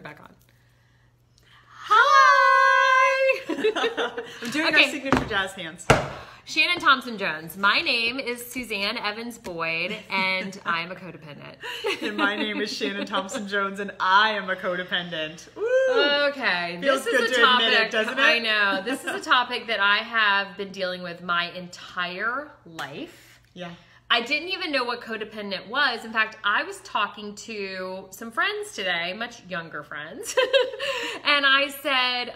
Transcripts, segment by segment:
it back on. Hi! I'm doing our signature jazz hands. Shannon Thompson-Jones. My name is Suzanne Evans-Boyd, and I'm a codependent. And my name is Shannon Thompson-Jones, and I am a codependent. Woo! Okay, Feels this is good a to topic. admit it, doesn't it? I know. This is a topic that I have been dealing with my entire life. Yeah. I didn't even know what codependent was. In fact, I was talking to some friends today, much younger friends, and I said,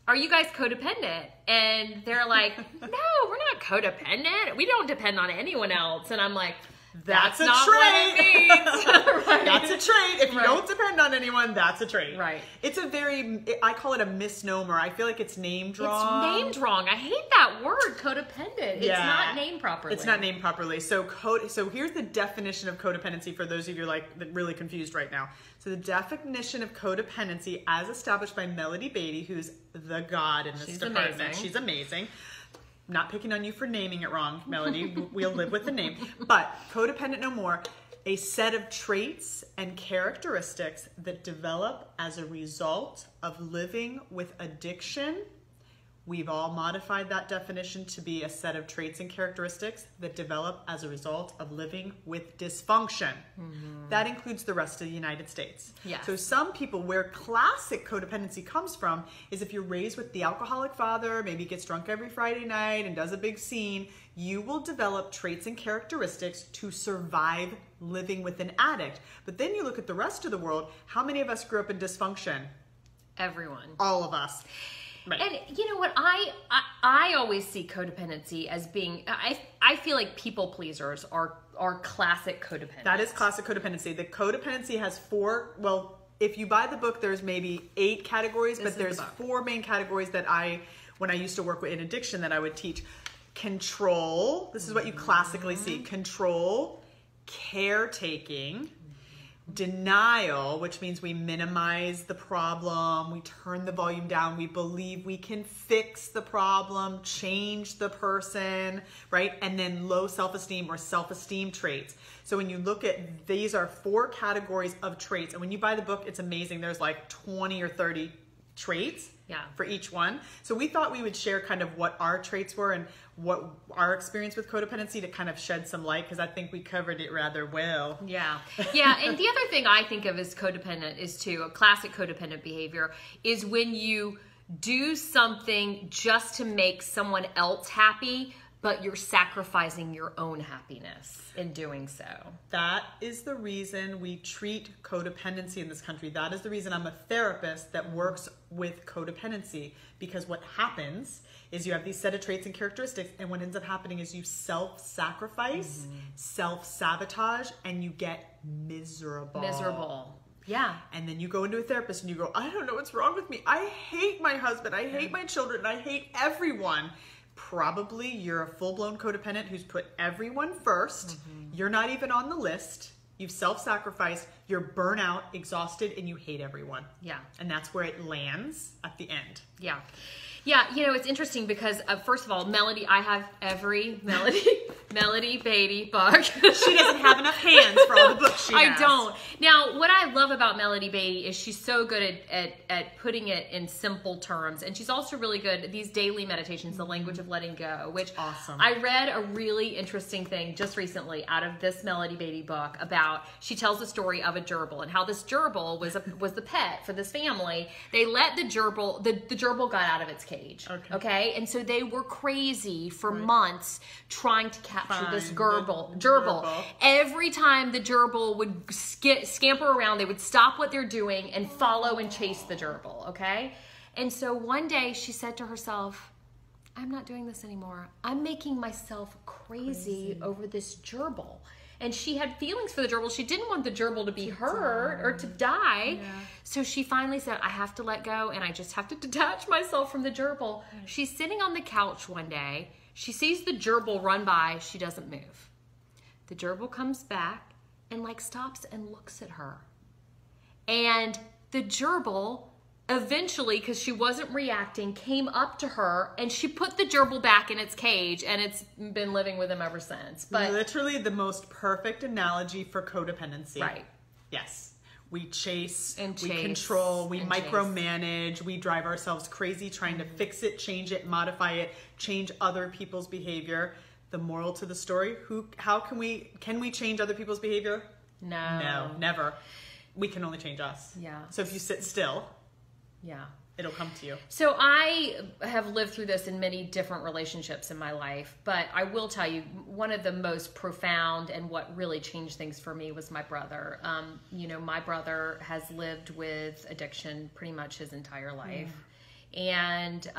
are you guys codependent? And they're like, no, we're not codependent. We don't depend on anyone else. And I'm like, that's a not trait. what it means. Right. That's a trait. If you Right. don't depend on anyone, that's a trait. Right. It's a very, I call it a misnomer. I feel like it's named wrong. It's named wrong. I hate that word, codependent. It's Yeah. not named properly. It's not named properly. So here's the definition of codependency for those of you like really confused right now. So the definition of codependency as established by Melody Beatty, who's the god in this She's department. amazing. She's amazing. Not picking on you for naming it wrong, Melody. We'll live with the name. But codependent no more, a set of traits and characteristics that develop as a result of living with addiction. We've all modified that definition to be a set of traits and characteristics that develop as a result of living with dysfunction. Mm-hmm. That includes the rest of the United States. Yes. So some people, where classic codependency comes from is if you're raised with the alcoholic father, maybe gets drunk every Friday night and does a big scene, you will develop traits and characteristics to survive living with an addict. But then you look at the rest of the world, how many of us grew up in dysfunction? Everyone. All of us. Right. And you know what, I always see codependency as being, I feel like people pleasers are classic codependents. That is classic codependency. The codependency has four, well, if you buy the book, there's maybe 8 categories, but there's 4 main categories that when I used to work in addiction, that I would teach. Control, this is what you classically see. Control, caretaking, denial, which means we minimize the problem, we turn the volume down, we believe we can fix the problem, change the person, right? And then low self-esteem or self-esteem traits. So when you look at, these are 4 categories of traits. And when you buy the book, it's amazing. There's like 20 or 30 traits for each one. So we thought we would share kind of what our traits were and what our experience with codependency to kind of shed some light, because I think we covered it rather well. Yeah. Yeah. And the other thing I think of as codependent is too, a classic codependent behavior is when you do something just to make someone else happy, but you're sacrificing your own happiness in doing so. That is the reason we treat codependency in this country. That is the reason I'm a therapist that works with codependency, because what happens is you have these set of traits and characteristics, and what ends up happening is you self-sacrifice, self-sabotage, and you get miserable. Miserable. Yeah. And then you go into a therapist and you go, I don't know what's wrong with me. I hate my husband. I hate my children. I hate everyone. Probably you're a full-blown codependent who's put everyone first. You're not even on the list. You've self-sacrificed. You're burnout, exhausted, and you hate everyone. Yeah. And that's where it lands at the end. Yeah. Yeah, you know, it's interesting because, first of all, Melody, I have every Melody Beatty book. She doesn't have enough hands for all the books she has. I don't. Now, what I love about Melody Beatty is she's so good at putting it in simple terms. And she's also really good at these daily meditations, the language of letting go, which awesome. I read a really interesting thing just recently out of this Melody Beatty book about, she tells the story of a gerbil and how this gerbil was the pet for this family. They let the gerbil, the gerbil got out of its cage. Okay. And so they were crazy for months trying to capture this gerbil. Every time the gerbil would scamper around, they would stop what they're doing and follow and chase the gerbil. Okay. And so one day she said to herself, I'm not doing this anymore. I'm making myself crazy over this gerbil. And she had feelings for the gerbil. She didn't want the gerbil to be hurt or to die. Yeah. So she finally said, I have to let go and I just have to detach myself from the gerbil. Right. She's sitting on the couch one day. She sees the gerbil run by. She doesn't move. The gerbil comes back and like stops and looks at her. And the gerbil eventually, because she wasn't reacting, came up to her and she put the gerbil back in its cage, and it's been living with him ever since. But literally the most perfect analogy for codependency. Right. Yes. We chase, and we chase, control, we and micromanage, we drive ourselves crazy trying to fix it, change it, modify it, change other people's behavior. The moral to the story, can we change other people's behavior? No, never. We can only change us. Yeah. So if you sit still, yeah, it'll come to you. So I have lived through this in many different relationships in my life, but I will tell you, one of the most profound and what really changed things for me was my brother. My brother has lived with addiction pretty much his entire life. And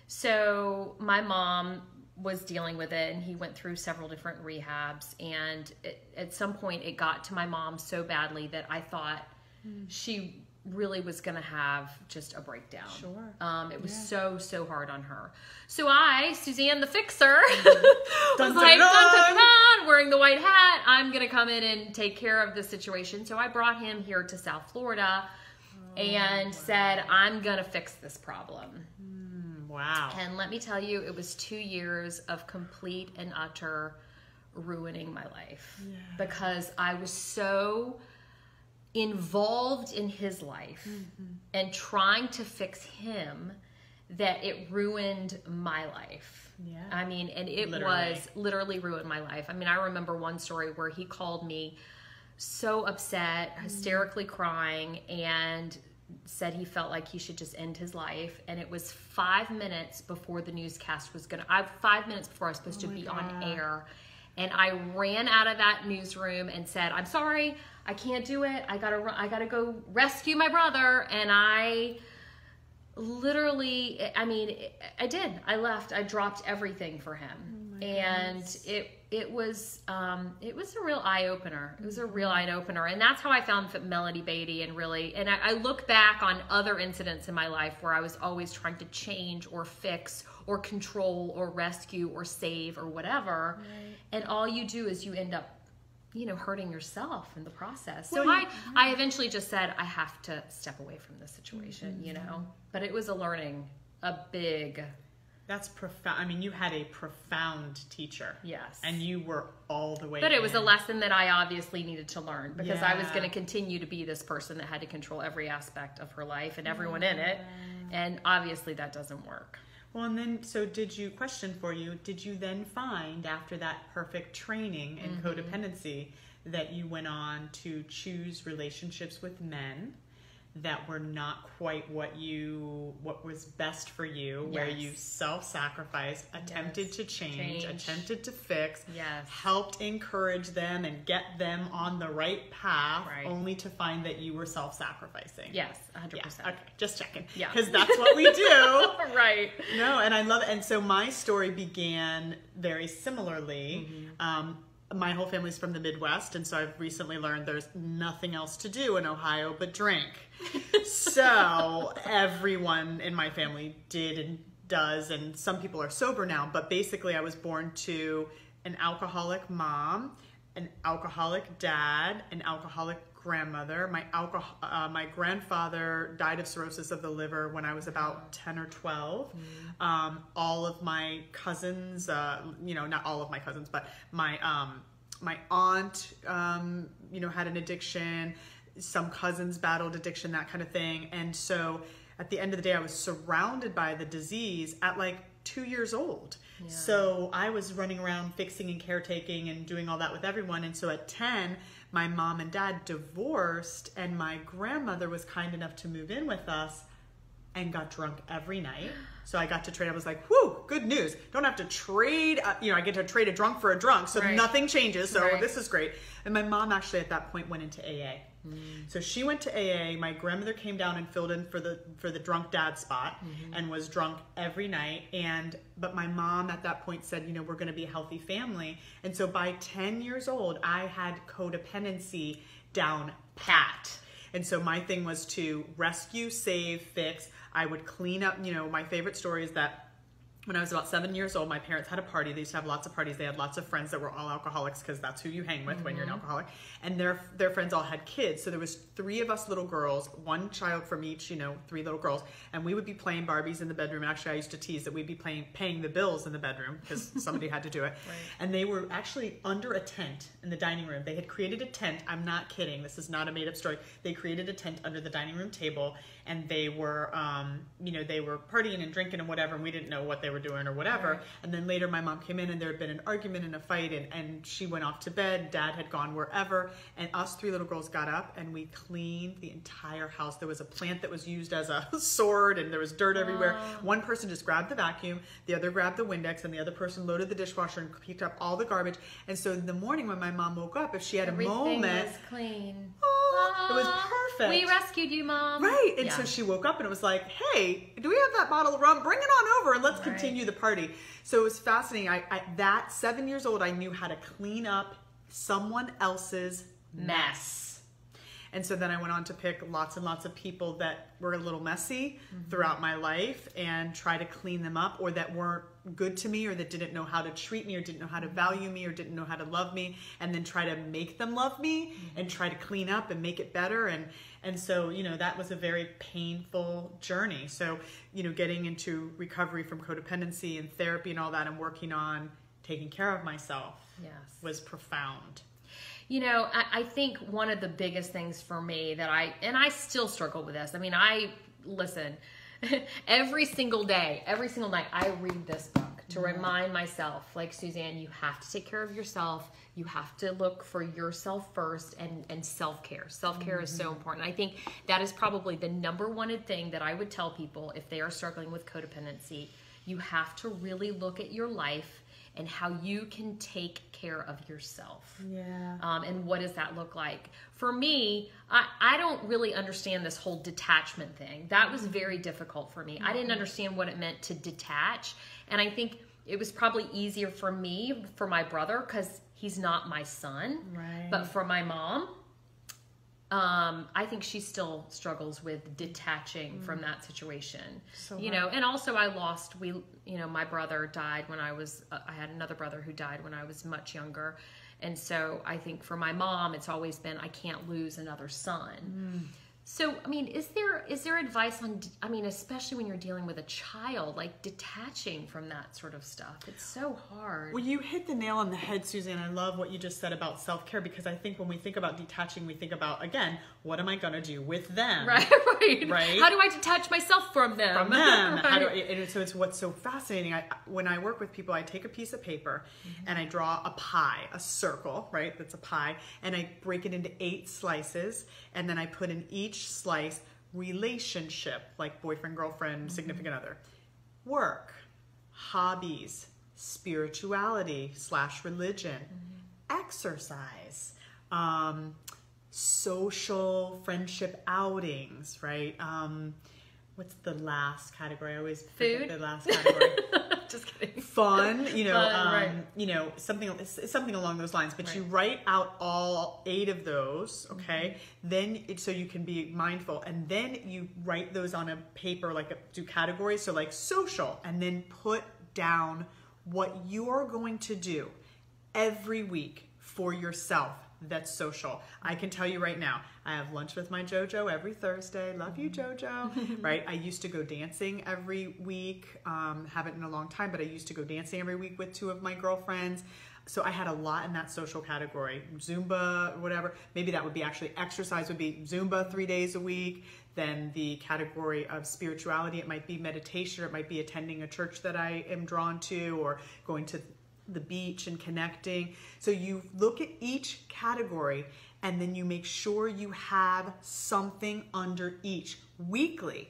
so my mom was dealing with it, and he went through several different rehabs, and at some point it got to my mom so badly that I thought she really was going to have just a breakdown. Sure. It was so hard on her. So I, Suzanne the fixer, Dun, was like, dun, dun. dun, dun, dun, wearing the white hat, I'm going to come in and take care of the situation. So I brought him here to South Florida and said, I'm going to fix this problem. Wow. And let me tell you, it was 2 years of complete and utter ruining my life because I was so involved in his life and trying to fix him that it ruined my life. Yeah. I mean, and it was literally ruined my life. I mean, I remember one story where he called me so upset, hysterically crying, and said he felt like he should just end his life. And it was 5 minutes before the newscast was 5 minutes before I was supposed to be on air. And I ran out of that newsroom and said, I'm sorry, I can't do it. I gotta go rescue my brother. And I literally, I did. I left. I dropped everything for him. And it was a real eye opener. It was a real eye opener. And that's how I found Melody Beatty, and I look back on other incidents in my life where I was always trying to change or fix or control or rescue or save or whatever. Right. And all you do is you end up, hurting yourself in the process. So I eventually just said, I have to step away from this situation, but it was That's profound. I mean, you had a profound teacher. Yes. And you were all the way But it was a lesson that I obviously needed to learn because I was going to continue to be this person that had to control every aspect of her life and everyone in it. And obviously that doesn't work. Well, and then, so did you then find after that perfect training in codependency that you went on to choose relationships with men that were not quite what was best for you, where you self-sacrificed, attempted to change, attempted to fix, helped encourage them and get them on the right path, only to find that you were self-sacrificing. Yes, 100%. Yeah. Okay, just checking. Yeah. Because that's what we do. Right. No, and I love it. And so my story began very similarly. My whole family's from the Midwest, and so I've recently learned there's nothing else to do in Ohio but drink. So everyone in my family did and does, and some people are sober now, but basically I was born to an alcoholic mom, an alcoholic dad, an alcoholic grandmother. My grandfather died of cirrhosis of the liver when I was about 10 or 12. All of my cousins, not all of my cousins, but my aunt, had an addiction. Some cousins battled addiction, that kind of thing. And so at the end of the day, I was surrounded by the disease at like 2 years old. Yeah. So I was running around fixing and caretaking and doing all that with everyone. And so at 10, my mom and dad divorced, and my grandmother was kind enough to move in with us and got drunk every night. So I got to trade. I was like, whew, good news. Don't have to trade. I get to trade a drunk for a drunk. So nothing changes. So this is great. And my mom actually at that point went into AA. So she went to AA. My grandmother came down and filled in for the drunk dad spot and was drunk every night. But my mom at that point said, we're going to be a healthy family. And so by 10 years old, I had codependency down pat. And so my thing was to rescue, save, fix. I would clean up. My favorite story is that when I was about 7 years old, my parents had a party. They used to have lots of parties. They had lots of friends that were all alcoholics because that's who you hang with when you're an alcoholic. And their friends all had kids. So there was 3 of us little girls, 1 child from each, 3 little girls. And we would be playing Barbies in the bedroom. Actually, I used to tease that we'd be paying the bills in the bedroom because somebody had to do it. Right. And they were actually under a tent in the dining room. They had created a tent. I'm not kidding. This is not a made-up story. They created a tent under the dining room table, and they were, they were partying and drinking and whatever, and we didn't know what they were doing or whatever. Right. And then later my mom came in, and there had been an argument and a fight, and she went off to bed. Dad had gone wherever, and us 3 little girls got up and we cleaned the entire house. There was a plant that was used as a sword, and there was dirt everywhere. One person just grabbed the vacuum, the other grabbed the Windex, and the other person loaded the dishwasher and picked up all the garbage. And so in the morning when my mom woke up, if she had everything a moment, was clean. It was perfect. We rescued you, Mom. Right. And so she woke up and it was like, hey, do we have that bottle of rum? Bring it on over and let's continue the party. So it was fascinating. That 7 years old, I knew how to clean up someone else's mess. And so then I went on to pick lots and lots of people that were a little messy throughout my life and try to clean them up, or that weren't good to me, or that didn't know how to treat me, or didn't know how to value me, or didn't know how to love me, and then try to make them love me and try to clean up and make it better. And so, that was a very painful journey. So, getting into recovery from codependency and therapy and all that, and working on taking care of myself was profound. I think one of the biggest things for me that I still struggle with this. I mean, listen, every single day, every single night, I read this book to remind myself, like, Suzanne, you have to take care of yourself. You have to look for yourself first, and self-care. Self-care is so important. I think that is probably the number one thing that I would tell people if they are struggling with codependency. You have to really look at your life and how you can take care of yourself. Yeah. And what does that look like? For me, I don't really understand this whole detachment thing. That was very difficult for me. I didn't understand what it meant to detach. And I think it was probably easier for me, for my brother, because he's not my son. Right. But for my mom, I think she still struggles with detaching from that situation. So and also my brother died when I had another brother who died when I was much younger. And so I think for my mom, it's always been, I can't lose another son. So, I mean, is there advice on, especially when you're dealing with a child, like detaching from that sort of stuff? It's so hard. Well, you hit the nail on the head, Suzanne. I love what you just said about self-care, because I think when we think about detaching, we think about, again, what am I going to do with them? Right. How do I detach myself from them? And so it's what's so fascinating. When I work with people, I take a piece of paper and I draw a pie, a circle, right? That's a pie. And I break it into 8 slices. And then I put in each slice relationship, like boyfriend, girlfriend, significant other, work, hobbies, spirituality / religion, exercise, social friendship outings, right? What's the last category? I always forget the last category. Just kidding. Fun, something along those lines. But you write out all 8 of those, okay? Then so you can be mindful, and then you write those on a paper, do categories. So like social, and then put down what you are going to do every week for yourself. That's social. I can tell you right now, I have lunch with my JoJo every Thursday. Love you, JoJo. Right? I used to go dancing every week. Haven't in a long time, but I used to go dancing every week with 2 of my girlfriends. So I had a lot in that social category. Zumba, whatever. Maybe that would be actually exercise would be Zumba 3 days a week. Then the category of spirituality, it might be meditation, or it might be attending a church that I am drawn to, or going to the beach and connecting. So you look at each category, and then you make sure you have something under each. Weekly,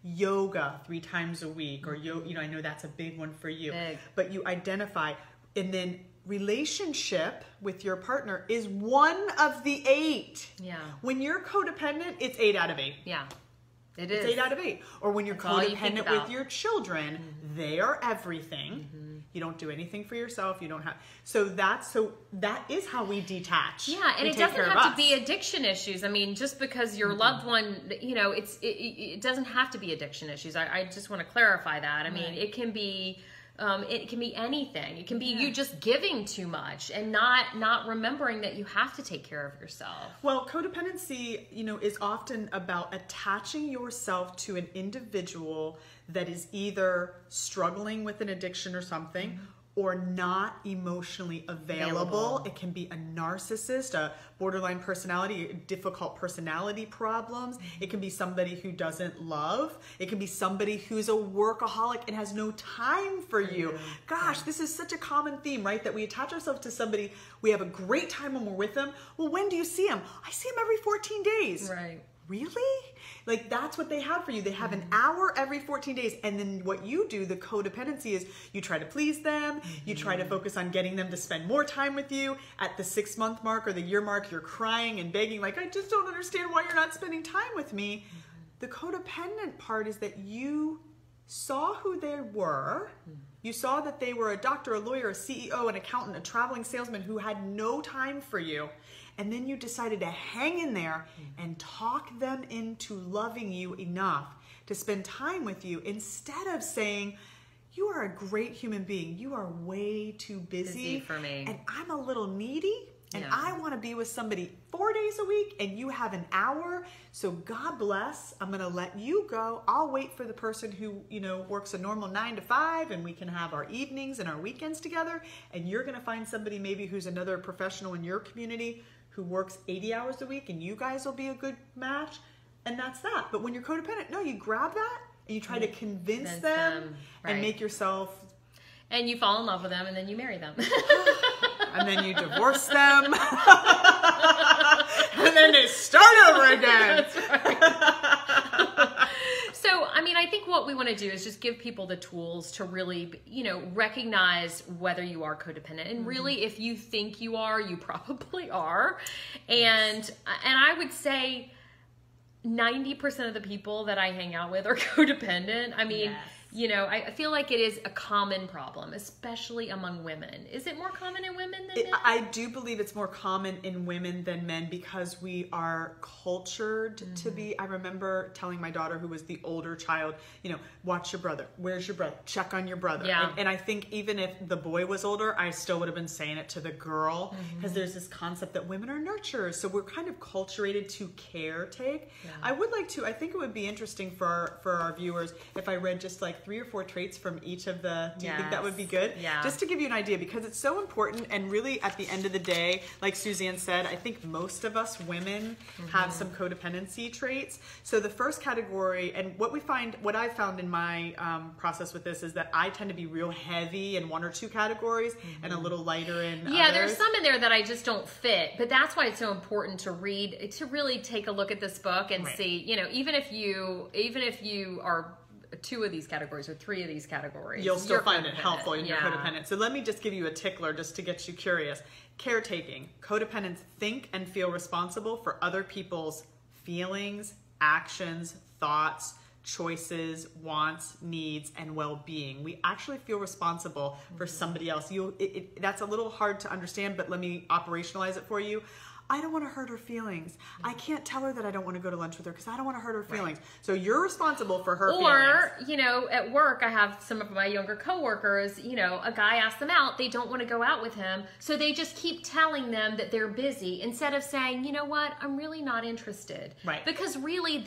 yoga 3 times a week, or I know that's a big one for you. But you identify, and then relationship with your partner is one of the 8. Yeah. When you're codependent, it's 8 out of 8. Yeah. It's 8 out of 8. Or when you're codependent with your children, they are everything. You don't do anything for yourself. You don't have. So that is how we detach. Yeah, and it doesn't have to be addiction issues. I mean, just because your loved one, it doesn't have to be addiction issues. I just want to clarify that. I mean, it can be It can be anything. It can be you just giving too much and not remembering that you have to take care of yourself. Well, codependency, is often about attaching yourself to an individual that is either struggling with an addiction or something, or not emotionally available. It can be a narcissist, a borderline personality, difficult personality problems. It can be somebody who doesn't love. It can be somebody who's a workaholic and has no time for you. Gosh, this is such a common theme, right? That we attach ourselves to somebody. We have a great time when we're with them. Well, when do you see them? I see them every 14 days. Right. Really? Like, that's what they have for you. They have an hour every 14 days. And then what you do, the codependency, is you try to please them. You try to focus on getting them to spend more time with you. At the 6-month mark or the year mark, you're crying and begging, like, I just don't understand why you're not spending time with me. The codependent part is that you saw who they were. You saw that they were a doctor, a lawyer, a CEO, an accountant, a traveling salesman who had no time for you. And then you decided to hang in there and talk them into loving you enough to spend time with you, instead of saying, you are a great human being. You are way too busy for me. And I'm a little needy. And I want to be with somebody 4 days a week, and you have an hour. So God bless. I'm going to let you go. I'll wait for the person who, works a normal 9 to 5, and we can have our evenings and our weekends together. And you're going to find somebody maybe who's another professional in your community who works 80 hours a week, and you guys will be a good match. And that's that. But when you're codependent, no, you grab that and you try to convince them and make yourself. And you fall in love with them, and then you marry them. And then you divorce them. And then they start over again. That's right. So, I think what we want to do is just give people the tools to really, recognize whether you are codependent. And really, if you think you are, you probably are. And I would say 90% of the people that I hang out with are codependent. I feel like it is a common problem, especially among women. Is it more common in women than men? I do believe it's more common in women than men, because we are cultured to be. I remember telling my daughter, who was the older child, watch your brother. Where's your brother? Check on your brother. Yeah. And I think even if the boy was older, I still would have been saying it to the girl, because there's this concept that women are nurturers. So we're kind of culturated to caretake. Yeah. I think it would be interesting for our viewers if I read just like 3 or 4 traits from each of the. Do you think that would be good? Yeah. Just to give you an idea, because it's so important, and really at the end of the day, like Suzanne said, I think most of us women have some codependency traits. So the first category, and what I found in my process with this, is that I tend to be real heavy in 1 or 2 categories and a little lighter in others. There's some in there that I just don't fit, but that's why it's so important to read, to really take a look at this book and see, even if you are 2 of these categories or 3 of these categories, you'll still find it helpful in your codependent. So let me just give you a tickler just to get you curious. Caretaking. Codependents think and feel responsible for other people's feelings, actions, thoughts, choices, wants, needs, and well-being. We actually feel responsible for somebody else. That's a little hard to understand, but let me operationalize it for you. I don't want to hurt her feelings. I can't tell her that I don't want to go to lunch with her because I don't want to hurt her feelings. So you're responsible for her feelings. Or, at work, I have some of my younger coworkers, a guy asks them out, they don't want to go out with him. So they just keep telling them that they're busy instead of saying, you know what, I'm really not interested. Right. Because really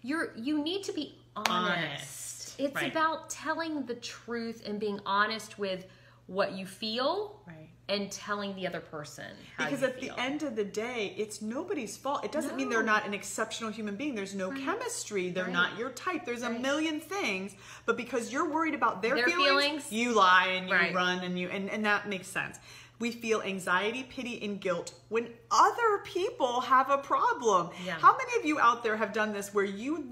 you need to be honest. It's about telling the truth and being honest with what you feel. Right. And telling the other person how because at the end of the day, it's nobody's fault. It doesn't mean they're not an exceptional human being. There's no chemistry. They're not your type. There's a million things. But because you're worried about their feelings, you lie and you run and that makes sense. We feel anxiety, pity, and guilt when other people have a problem. Yeah. How many of you out there have done this where you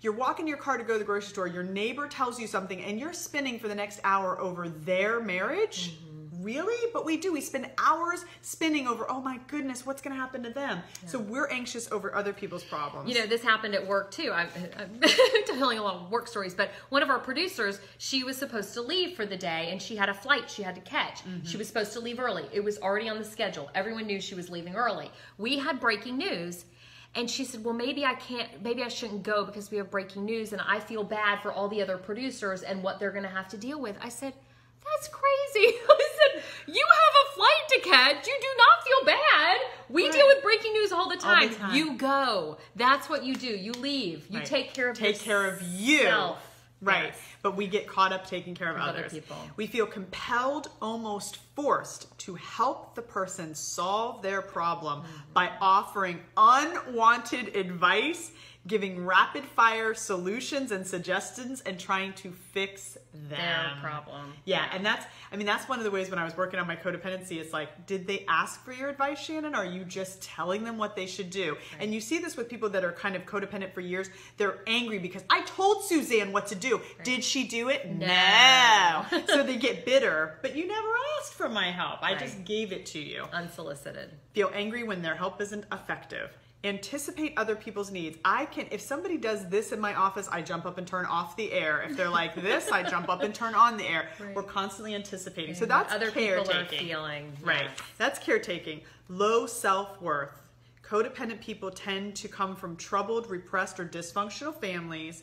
you're walking your car to go to the grocery store, your neighbor tells you something, and you're spinning for the next hour over their marriage? Really? But we do. We spend hours spinning over, oh my goodness, what's going to happen to them? Yeah. So we're anxious over other people's problems. This happened at work too. I'm telling a lot of work stories, but one of our producers, she was supposed to leave for the day and she had a flight she had to catch. She was supposed to leave early. It was already on the schedule. Everyone knew she was leaving early. We had breaking news. And she said, well, maybe I shouldn't go because we have breaking news and I feel bad for all the other producers and what they're going to have to deal with. I said, that's crazy. I said, you have a flight to catch. You do not feel bad. We deal with breaking news all the time. All the time. You go. That's what you do. You leave. You take care of yourself. Take care of you. Right. Yes. But we get caught up taking care of other others. people. We feel compelled, almost forced, to help the person solve their problem by offering unwanted advice, giving rapid fire solutions and suggestions, and trying to fix their problem. Yeah, and that's one of the ways when I was working on my codependency, it's like, did they ask for your advice, Shannon? Or are you just telling them what they should do? Right. And you see this with people that are kind of codependent for years. They're angry because I told Suzanne what to do. Right. Did she do it? No. So they get bitter, but you never asked for my help. I just gave it to you. Unsolicited. Feel angry when their help isn't effective. Anticipate other people's needs. If somebody does this in my office, I jump up and turn off the air. If they're like this, I jump up and turn on the air. Right. We're constantly anticipating. So that's other caretaking. People are feeling. Right. Yes. That's caretaking. Low self-worth. Codependent people tend to come from troubled, repressed, or dysfunctional families.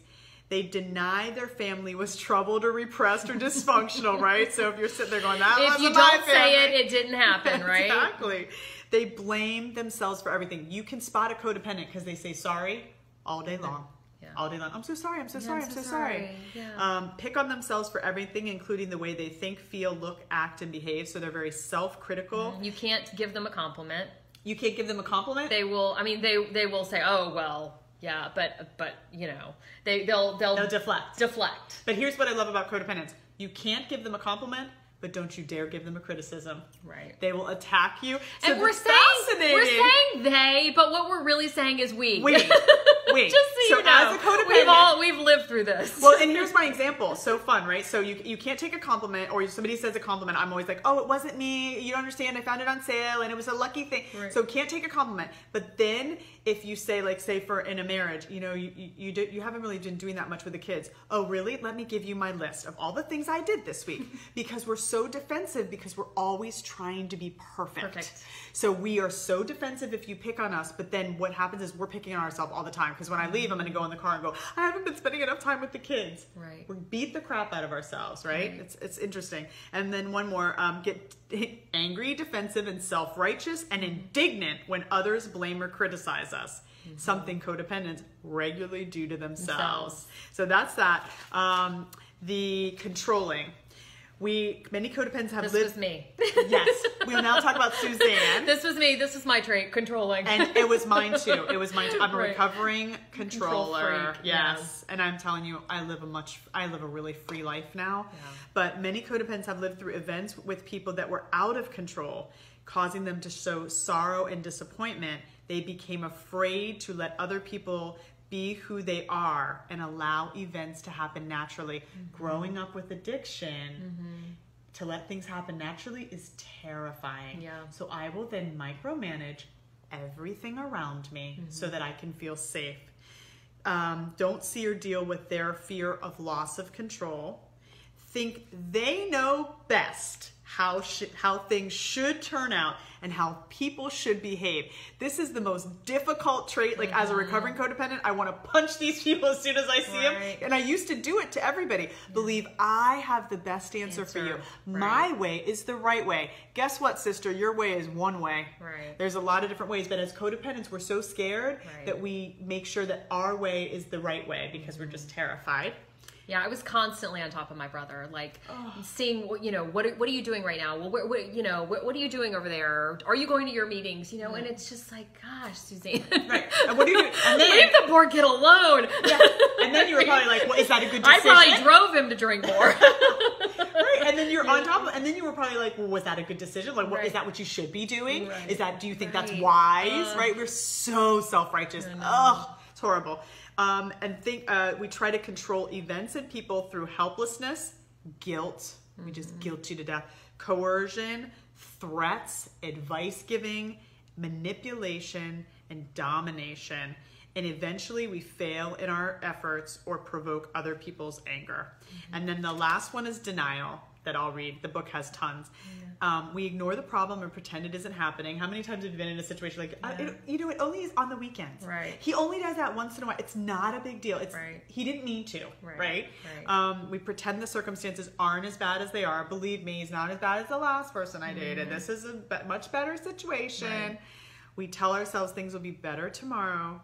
They deny their family was troubled or repressed or dysfunctional, right? So if you're sitting there going, that wasn't my family. If you don't say it, it didn't happen, right? Exactly. They blame themselves for everything. You can spot a codependent because they say sorry all day long. Yeah. All day long. I'm so sorry. I'm so sorry. I'm so sorry. Yeah. Pick on themselves for everything, including the way they think, feel, look, act, and behave. So they're very self-critical. You can't give them a compliment. You can't give them a compliment? They will. I mean, they will say, "Oh, well, yeah," but you know, they'll deflect. Deflect. But here's what I love about codependents: you can't give them a compliment, but don't you dare give them a criticism. Right. They will attack you. So and we're saying they, but what we're really saying is we. We. Just so you know, as a codependent, we've lived through this. Well, and here's my example. So fun, right? So you can't take a compliment, or somebody says a compliment. I'm always like, oh, it wasn't me. You don't understand. I found it on sale, and it was a lucky thing. Right. So can't take a compliment. But then if you say, like, say for in a marriage, you know, you haven't really been doing that much with the kids. Oh, really? Let me give you my list of all the things I did this week. Because we're so defensive because we're always trying to be perfect. So we are so defensive if you pick on us, but then what happens is we're picking on ourselves all the time. Because when I leave, I'm going to go in the car and go, I haven't been spending enough time with the kids. Right. We beat the crap out of ourselves, right? It's interesting. And then one more, get angry, defensive, and self-righteous and indignant when others blame or criticize us. Something codependents regularly do to themselves. So that's that. The controlling. Many codependents have lived. This was me. Yes. We will now talk about Suzanne. This was me. This was my trait, controlling. And it was mine too. I'm a recovering controller. Control freak. Yes. Yeah. And I'm telling you, I live a really free life now. Yeah. But many codependents have lived through events with people that were out of control, causing them to show sorrow and disappointment. They became afraid to let other people be who they are and allow events to happen naturally. Growing up with addiction, to let things happen naturally is terrifying. Yeah. So I will then micromanage everything around me so that I can feel safe. Don't see or deal with their fear of loss of control. Think they know best how things should turn out and how people should behave. This is the most difficult trait. Like as a recovering codependent, I want to punch these people as soon as I see them. And I used to do it to everybody. Believe I have the best answer for you. My way is the right way. Guess what, sister? Your way is one way. There's a lot of different ways, but as codependents, we're so scared that we make sure that our way is the right way because we're just terrified. Yeah, I was constantly on top of my brother, like seeing, you know, what are you doing right now? Well, what are you doing over there? Are you going to your meetings? You know, and it's just like, gosh, Suzanne. Right. And what do you do? And then, leave the poor kid alone. Yeah. And then you were probably like, well, is that a good decision? I probably drove him to drink more. Right. And then you're on top of, and then you were probably like, well, was that a good decision? Like, what is that what you should be doing? Do you think that's wise? Right. We're so self-righteous. Oh, it's horrible. We try to control events and people through helplessness, guilt, we just guilt you to death, coercion, threats, advice giving, manipulation, and domination. And eventually we fail in our efforts or provoke other people's anger. And then the last one is denial that I'll read. The book has tons. We ignore the problem and pretend it isn't happening. How many times have you been in a situation like, it only is on the weekends. Right. He only does that once in a while. It's not a big deal. It's he didn't mean to, right? We pretend the circumstances aren't as bad as they are. Believe me, he's not as bad as the last person I dated. This is a much better situation. Right. We tell ourselves things will be better tomorrow.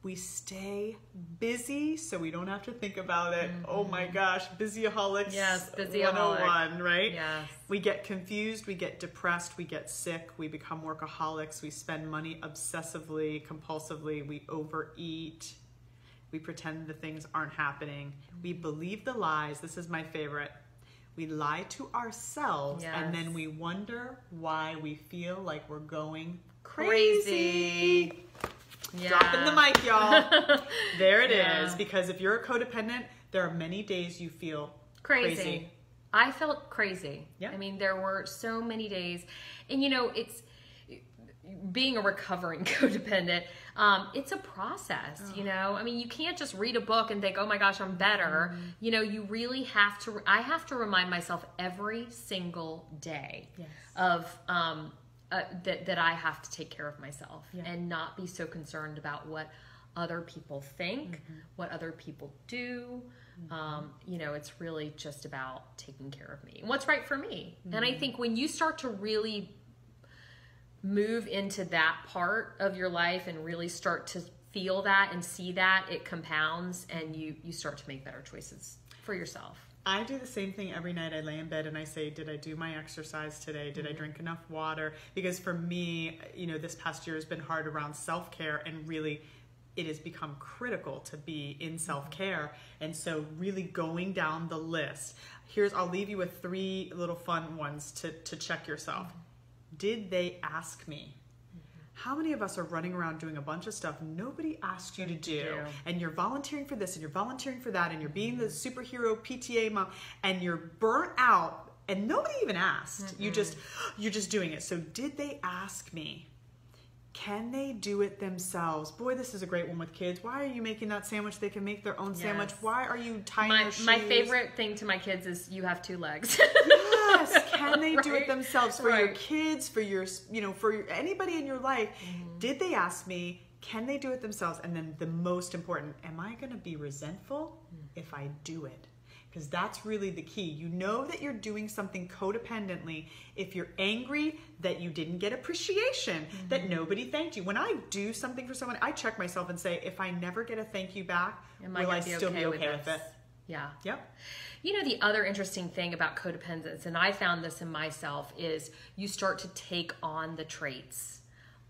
We stay busy so we don't have to think about it. Oh my gosh, busyaholics. Yes, busyaholic. 101, right? Yes. We get confused, we get depressed, we get sick, we become workaholics, we spend money obsessively, compulsively, we overeat, we pretend the things aren't happening. We believe the lies. This is my favorite. We lie to ourselves, and then we wonder why we feel like we're going crazy. Yeah. Dropping the mic, y'all. There it is. Because if you're a codependent, there are many days you feel crazy. I felt crazy. Yeah. I mean, there were so many days. And, you know, it's being a recovering codependent, it's a process, you know? I mean, you can't just read a book and think, oh my gosh, I'm better. You know, you really have to, I have to remind myself every single day of, that I have to take care of myself and not be so concerned about what other people think, what other people do. You know, it's really just about taking care of me and what's right for me. And I think when you start to really move into that part of your life and really start to feel that and see that, it compounds and you start to make better choices for yourself. I do the same thing every night. I lay in bed and I say, did I do my exercise today? Did I drink enough water? Because for me, you know, this past year has been hard around self-care, and really it has become critical to be in self-care. And so really going down the list, I'll leave you with 3 little fun ones to check yourself. Did they ask me? How many of us are running around doing a bunch of stuff nobody asked you to do? And you're volunteering for this and you're volunteering for that and you're being the superhero PTA mom and you're burnt out and nobody even asked. You're just doing it. So did they ask me? Can they do it themselves? Boy, this is a great one with kids. Why are you making that sandwich? They can make their own sandwich. Why are you tying their shoes? My favorite thing to my kids is you have 2 legs. Yes. Can they do it themselves? For your kids, for your, you know, for anybody in your life. Did they ask me? Can they do it themselves? And then the most important, am I going to be resentful if I do it? Because that's really the key. You know that you're doing something codependently if you're angry that you didn't get appreciation, that nobody thanked you. When I do something for someone, I check myself and say, if I never get a thank you back, will I still be okay with it? Yeah. Yep. You know, the other interesting thing about codependence, and I found this in myself, is you start to take on the traits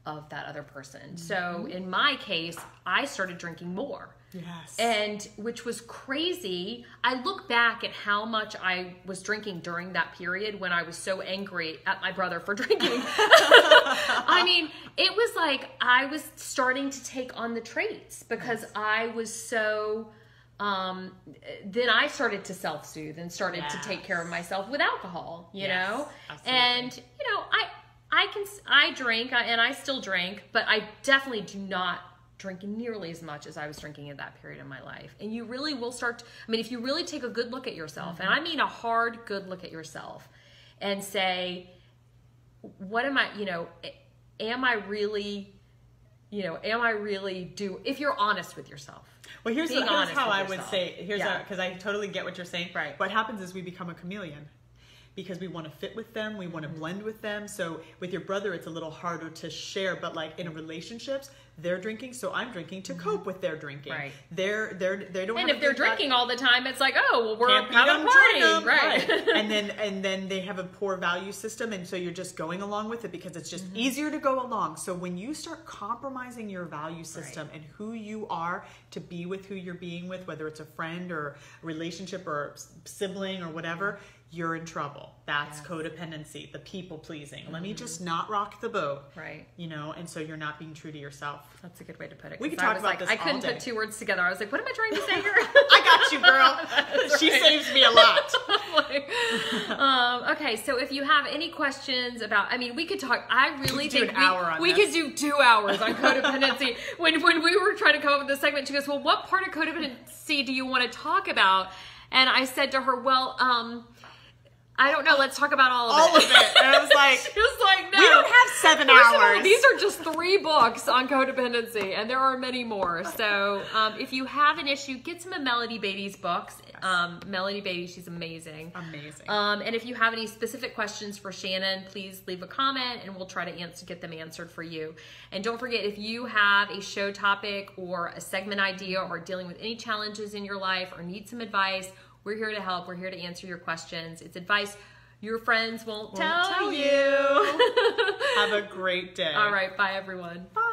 of that other person. So in my case, I started drinking more. Yes. And which was crazy. I look back at how much I was drinking during that period when I was so angry at my brother for drinking. I mean, it was like I was starting to take on the traits because I was so... then I started to self-soothe and started to take care of myself with alcohol, you know? Absolutely. And, you know, I drink and I still drink, but I definitely do not drink nearly as much as I was drinking in that period of my life. And you really will start to, I mean, if you really take a good look at yourself, and I mean a hard, good look at yourself and say, what am I, you know, am I really if you're honest with yourself. Well, here's how I would say, because I totally get what you're saying. Right. What happens is we become a chameleon because we want to fit with them. We want to blend with them. So with your brother, it's a little harder to share, but like in relationships, they're drinking, so I'm drinking to cope with their drinking. Right. They don't. And if they're drinking all the time, it's like, oh, well, we're having a party, right? and then they have a poor value system, and so you're just going along with it because it's just easier to go along. So when you start compromising your value system and who you are to be with who you're being with, whether it's a friend or a relationship or a sibling or whatever, you're in trouble. That's codependency, the people pleasing. Let me just not rock the boat. Right. You know, and so you're not being true to yourself. That's a good way to put it. We could talk about this all day. I couldn't put 2 words together. I was like, what am I trying to say here? I got you, girl. She saves me a lot. Okay, so if you have any questions about, I mean, we could talk. I really think we could do 2 hours on codependency. when we were trying to come up with this segment, she goes, well, what part of codependency do you want to talk about? And I said to her, well, I don't know. Let's talk about all of All it. of it. And I was like, She was like, no. we don't have 7 hours. These are just 3 books on codependency, and there are many more. So if you have an issue, get some of Melody Beatty's books. Melody Beatty, she's amazing. Amazing. And if you have any specific questions for Shannon, please leave a comment, and we'll try to get them answered for you. And don't forget, if you have a show topic or a segment idea or dealing with any challenges in your life or need some advice, we're here to help. We're here to answer your questions. It's advice your friends won't tell you. Have a great day. All right. Bye, everyone. Bye.